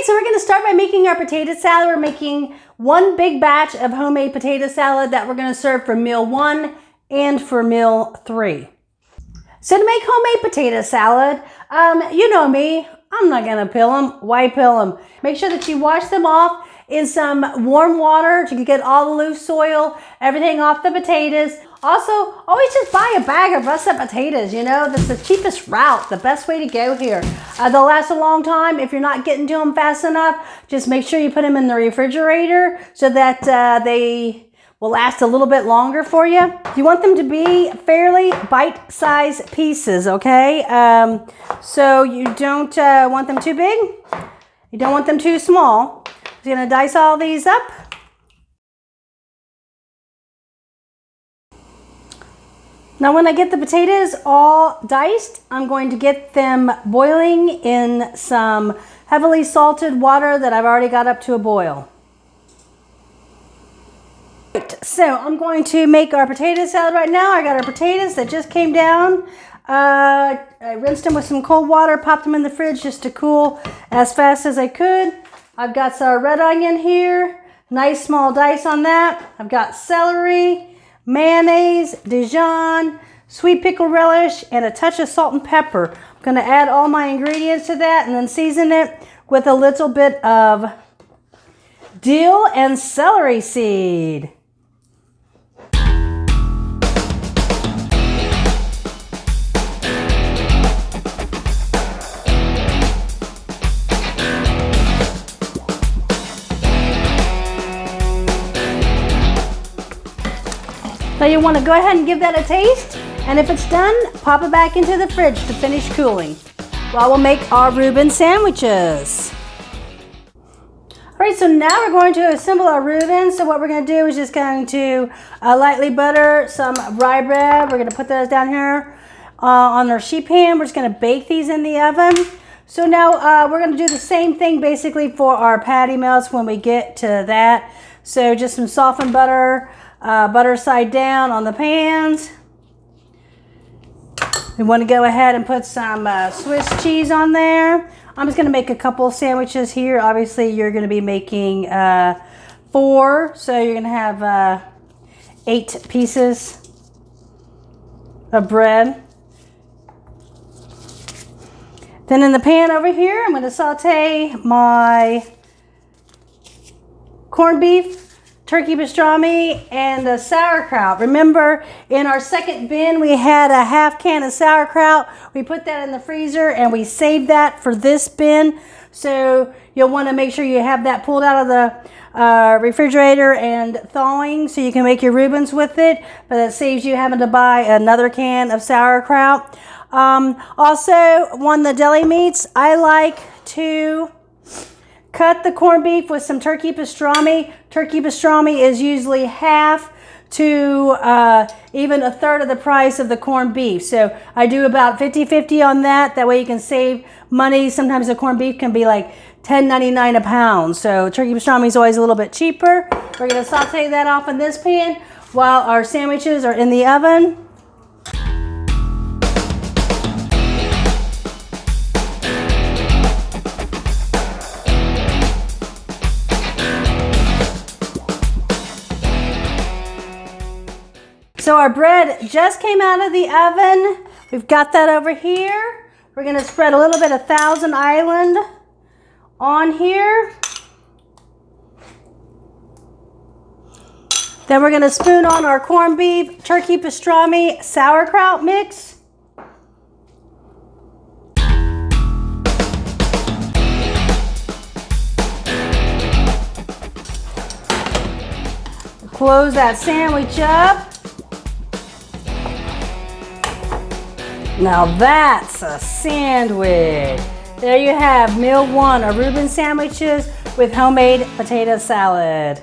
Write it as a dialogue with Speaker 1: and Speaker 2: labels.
Speaker 1: so we're going to start by making our potato salad. We're making one big batch of homemade potato salad that we're going to serve for meal 1 and for meal 3. So to make homemade potato salad, you know me, I'm not going to peel them. Why peel them? Make sure that you wash them off in some warm water to get all the loose soil, everything off the potatoes. Also, always just buy a bag of russet potatoes, you know, that's the cheapest route, the best way to go here. They'll last a long time. If you're not getting to them fast enough, just make sure you put them in the refrigerator so that they will last a little bit longer for you. You want them to be fairly bite-sized pieces, okay? So you don't want them too big. You don't want them too small. I'm gonna dice all these up. Now when I get the potatoes all diced, I'm going to get them boiling in some heavily salted water that I've already got up to a boil. So I'm going to make our potato salad right now. I got our potatoes that just came down. I rinsed them with some cold water, popped them in the fridge just to cool as fast as I could. I've got some red onion here, nice small dice on that. I've got celery, mayonnaise, Dijon, sweet pickle relish, and a touch of salt and pepper. I'm going to add all my ingredients to that and then season it with a little bit of dill and celery seed. So you want to go ahead and give that a taste, and if it's done, pop it back into the fridge to finish cooling while we'll make our Reuben sandwiches. All right, so now we're going to assemble our Reuben. So what we're going to do is just going to lightly butter some rye bread. We're going to put those down here on our sheet pan. We're just going to bake these in the oven. So now we're going to do the same thing basically for our patty melts when we get to that. So just some softened butter. Butter side down on the pans. We want to go ahead and put some Swiss cheese on there. I'm just going to make a couple sandwiches here. Obviously, you're going to be making 4, so you're going to have 8 pieces of bread. Then in the pan over here, I'm going to saute my corned beef, turkey pastrami, and the sauerkraut. Remember, in our second bin, we had a half can of sauerkraut. We put that in the freezer and we saved that for this bin. So you'll want to make sure you have that pulled out of the refrigerator and thawing so you can make your Reubens with it. But that saves you having to buy another can of sauerkraut. Also, on the deli meats, I like to cut the corned beef with some turkey pastrami. Turkey pastrami is usually half to even a third of the price of the corned beef. So I do about 50-50 on that. That way you can save money. Sometimes the corned beef can be like $10.99 a pound. So turkey pastrami is always a little bit cheaper. We're going to saute that off in this pan while our sandwiches are in the oven. So our bread just came out of the oven. We've got that over here. We're going to spread a little bit of Thousand Island on here. Then we're going to spoon on our corned beef, turkey pastrami, sauerkraut mix. Close that sandwich up. Now that's a sandwich. There you have meal 1, our Reuben sandwiches with homemade potato salad.